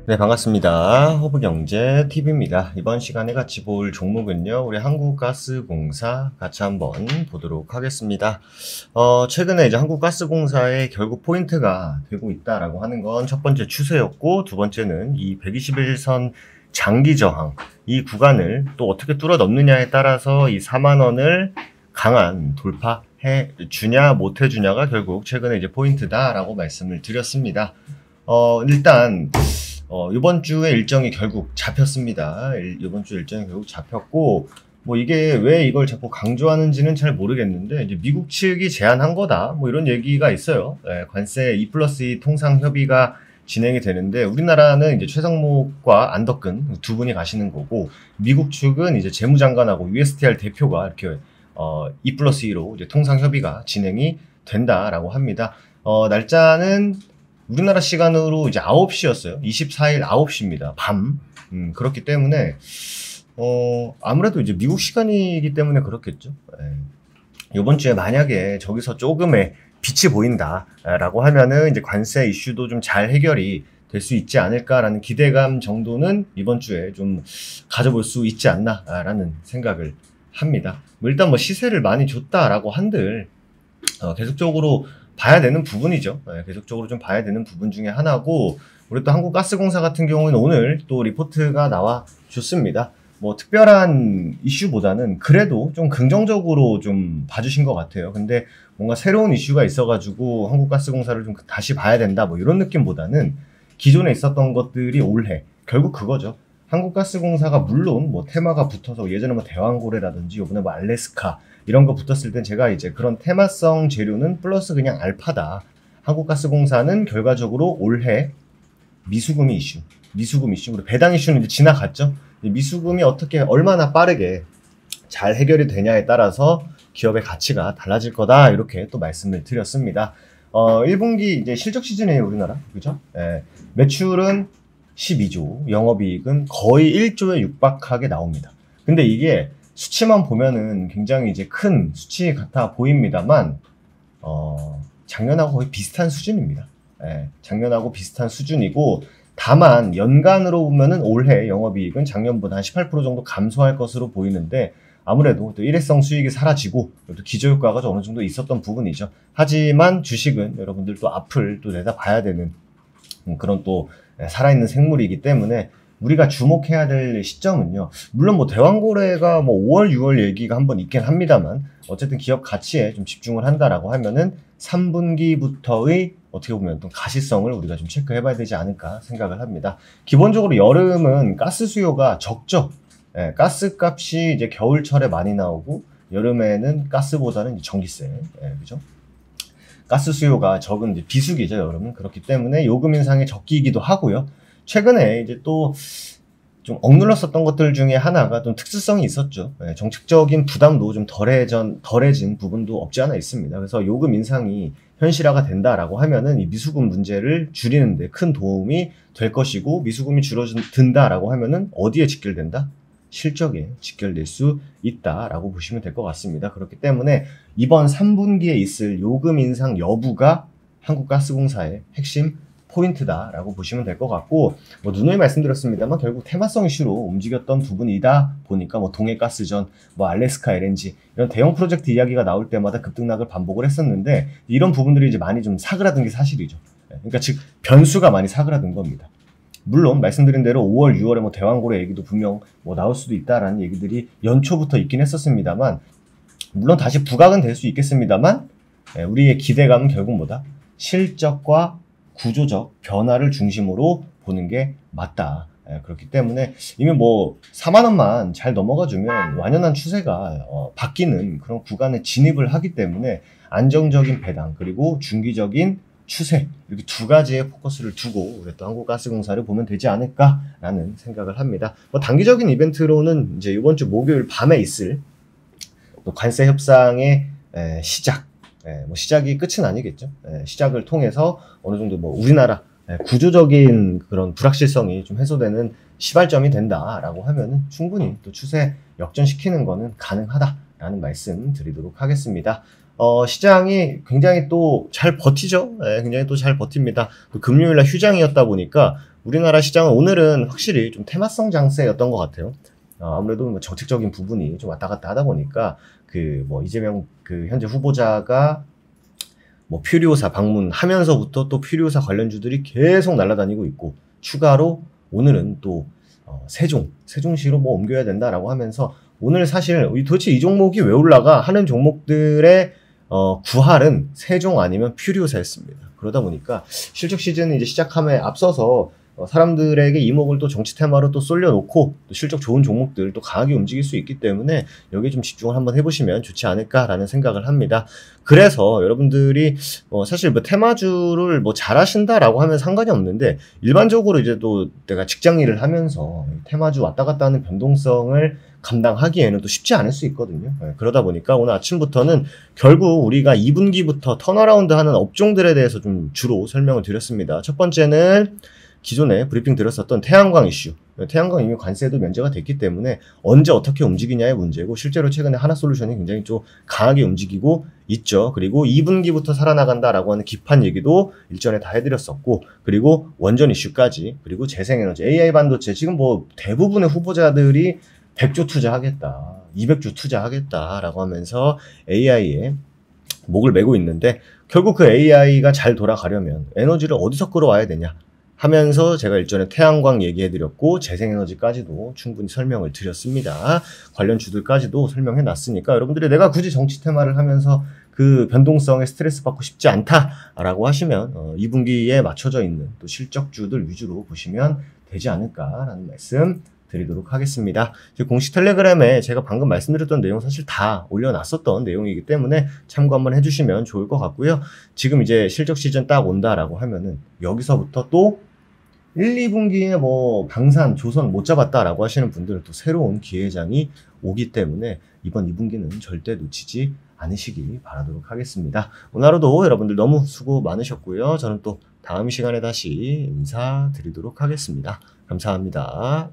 네, 반갑습니다. 허브경제TV입니다. 이번 시간에 같이 볼 종목은요, 우리 한국가스공사 같이 한번 보도록 하겠습니다. 최근에 이제 한국가스공사의 결국 포인트가 되고 있다라고 하는 건 첫 번째 추세였고, 두 번째는 이 121선 장기 저항, 이 구간을 또 어떻게 뚫어 넘느냐에 따라서 이 4만원을 강한 돌파해 주냐, 못 해주냐가 결국 최근에 이제 포인트다라고 말씀을 드렸습니다. 일단, 이번 주에 일정이 결국 잡혔습니다. 이번 주 일정이 결국 잡혔고, 뭐 이게 왜 이걸 자꾸 강조하는지는 잘 모르겠는데, 이제 미국 측이 제안한 거다. 뭐 이런 얘기가 있어요. 관세 2+2 통상 협의가 진행이 되는데, 우리나라는 이제 최상목과 안덕근 두 분이 가시는 거고, 미국 측은 이제 재무장관하고 USTR 대표가 이렇게, 2+2로 이제 통상 협의가 진행이 된다라고 합니다. 날짜는 우리나라 시간으로 이제 9시였어요. 24일 9시입니다. 밤. 그렇기 때문에, 아무래도 이제 미국 시간이기 때문에 그렇겠죠. 이번 주에 만약에 저기서 조금의 빛이 보인다라고 하면은 이제 관세 이슈도 좀 잘 해결이 될 수 있지 않을까라는 기대감 정도는 이번 주에 좀 가져볼 수 있지 않나라는 생각을 합니다. 일단 뭐 시세를 많이 줬다라고 한들, 계속적으로 봐야 되는 부분이죠. 계속적으로 좀 봐야 되는 부분 중에 하나고, 우리 또 한국가스공사 같은 경우는 오늘 또 리포트가 나와 줬습니다. 뭐 특별한 이슈보다는 그래도 좀 긍정적으로 좀 봐주신 것 같아요. 근데 뭔가 새로운 이슈가 있어가지고 한국가스공사를 좀 다시 봐야 된다 뭐 이런 느낌보다는 기존에 있었던 것들이 올해 결국 그거죠. 한국가스공사가 물론 뭐 테마가 붙어서 예전에 뭐 대왕고래라든지 요번에 뭐 알래스카 이런 거 붙었을 땐 제가 이제 그런 테마성 재료는 플러스 그냥 알파다. 한국가스공사는 결과적으로 올해 미수금 이슈, 그리고 배당 이슈는 이제 지나갔죠. 미수금이 어떻게 얼마나 빠르게 잘 해결이 되냐에 따라서 기업의 가치가 달라질 거다. 이렇게 또 말씀을 드렸습니다. 1분기 이제 실적 시즌이에요, 우리나라. 그죠? 매출은 12조, 영업이익은 거의 1조에 육박하게 나옵니다. 근데 이게 수치만 보면은 굉장히 이제 큰 수치 같아 보입니다만, 작년하고 거의 비슷한 수준입니다. 작년하고 비슷한 수준이고, 다만 연간으로 보면은 올해 영업이익은 작년보다 한 18% 정도 감소할 것으로 보이는데, 아무래도 또 일회성 수익이 사라지고 또 기저효과가 좀 어느 정도 있었던 부분이죠. 하지만 주식은 여러분들 또 앞을 또 내다봐야 되는 그런 또 살아있는 생물이기 때문에 우리가 주목해야 될 시점은요. 물론 뭐 대왕고래가 뭐 5월, 6월 얘기가 한번 있긴 합니다만 어쨌든 기업 가치에 좀 집중을 한다라고 하면은 3분기부터의 어떻게 보면 또 가시성을 우리가 좀 체크해봐야 되지 않을까 생각을 합니다. 기본적으로 여름은 가스 수요가 적죠. 가스 값이 이제 겨울철에 많이 나오고 여름에는 가스보다는 전기세, 그죠? 가스 수요가 적은 이제 비수기죠, 여름은. 그렇기 때문에 요금 인상이 적기이기도 하고요. 최근에 이제 또 좀 억눌렀었던 것들 중에 하나가 좀 특수성이 있었죠. 정책적인 부담도 좀 덜해진 부분도 없지 않아 있습니다. 그래서 요금 인상이 현실화가 된다라고 하면은 이 미수금 문제를 줄이는데 큰 도움이 될 것이고, 미수금이 줄어든다라고 하면은 어디에 직결된다? 실적에 직결될 수 있다라고 보시면 될 것 같습니다. 그렇기 때문에 이번 3분기에 있을 요금 인상 여부가 한국가스공사의 핵심 포인트다라고 보시면 될 것 같고, 뭐 누누이 말씀드렸습니다만 결국 테마성 이슈로 움직였던 부분이다 보니까 뭐 동해가스전, 뭐 알래스카 LNG 이런 대형 프로젝트 이야기가 나올 때마다 급등락을 반복을 했었는데, 이런 부분들이 이제 많이 좀 사그라든 게 사실이죠. 그러니까 즉 변수가 많이 사그라든 겁니다. 물론 말씀드린 대로 5월, 6월에 뭐 대왕고래 얘기도 분명 뭐 나올 수도 있다라는 얘기들이 연초부터 있긴 했었습니다만, 물론 다시 부각은 될 수 있겠습니다만, 우리의 기대감은 결국 뭐다? 실적과 구조적 변화를 중심으로 보는 게 맞다. 그렇기 때문에 이미 뭐 4만 원만 잘 넘어가주면 완연한 추세가 바뀌는 그런 구간에 진입을 하기 때문에 안정적인 배당 그리고 중기적인 추세, 이렇게 두 가지의 포커스를 두고 우리 또 한국가스공사를 보면 되지 않을까라는 생각을 합니다. 뭐 단기적인 이벤트로는 이제 이번 주 목요일 밤에 있을 또 관세 협상의 시작, 뭐 시작이 끝은 아니겠죠. 시작을 통해서 어느 정도 뭐 우리나라 구조적인 그런 불확실성이 좀 해소되는 시발점이 된다라고 하면은 충분히 또 추세 역전시키는 거는 가능하다라는 말씀 드리도록 하겠습니다. 시장이 굉장히 또 잘 버티죠. 굉장히 또 잘 버팁니다. 또 금요일날 휴장이었다 보니까 우리나라 시장은 오늘은 확실히 좀 테마성 장세였던 것 같아요. 아무래도 뭐 정책적인 부분이 좀 왔다 갔다 하다 보니까 그 뭐 이재명 그 현재 후보자가 뭐 퓨리오사 방문하면서부터 또 퓨리오사 관련주들이 계속 날아다니고 있고, 추가로 오늘은 또 세종시로 뭐 옮겨야 된다라고 하면서 오늘 사실 도대체 이 종목이 왜 올라가 하는 종목들의 구할은 세종 아니면 퓨리오사였습니다. 그러다 보니까 실적 시즌이 이제 시작함에 앞서서 사람들에게 이목을 또 정치 테마로 또 쏠려놓고 또 실적 좋은 종목들 또 강하게 움직일 수 있기 때문에 여기에 좀 집중을 한번 해보시면 좋지 않을까라는 생각을 합니다. 그래서 여러분들이 사실 뭐 테마주를 뭐 잘하신다라고 하면 상관이 없는데, 일반적으로 이제 또 내가 직장 일을 하면서 테마주 왔다 갔다 하는 변동성을 감당하기에는 또 쉽지 않을 수 있거든요. 그러다 보니까 오늘 아침부터는 결국 우리가 2분기부터 턴어라운드 하는 업종들에 대해서 좀 주로 설명을 드렸습니다. 첫 번째는 기존에 브리핑 드렸었던 태양광 이슈. 태양광 이미 관세도 면제가 됐기 때문에 언제 어떻게 움직이냐의 문제고, 실제로 최근에 하나솔루션이 굉장히 좀 강하게 움직이고 있죠. 그리고 2분기부터 살아나간다라고 하는 기판 얘기도 일전에 다 해드렸었고, 그리고 원전 이슈까지, 그리고 재생에너지, AI 반도체, 지금 뭐 대부분의 후보자들이 100조 투자하겠다, 200조 투자하겠다라고 하면서 AI에 목을 메고 있는데, 결국 그 AI가 잘 돌아가려면 에너지를 어디서 끌어와야 되냐 하면서 제가 일전에 태양광 얘기해드렸고 재생에너지까지도 충분히 설명을 드렸습니다. 관련 주들까지도 설명해 놨으니까 여러분들이 내가 굳이 정치 테마를 하면서 그 변동성에 스트레스 받고 싶지 않다라고 하시면 2분기에 맞춰져 있는 또 실적주들 위주로 보시면 되지 않을까라는 말씀 드리도록 하겠습니다. 공식 텔레그램에 제가 방금 말씀드렸던 내용 사실 다 올려놨었던 내용이기 때문에 참고 한번 해주시면 좋을 것 같고요. 지금 이제 실적 시즌 딱 온다라고 하면은 여기서부터 또 1, 2분기에 뭐 강산, 조선 못 잡았다라고 하시는 분들은 또 새로운 기회장이 오기 때문에 이번 2분기는 절대 놓치지 않으시기 바라도록 하겠습니다. 오늘 하루도 여러분들 너무 수고 많으셨고요. 저는 또 다음 시간에 다시 인사드리도록 하겠습니다. 감사합니다.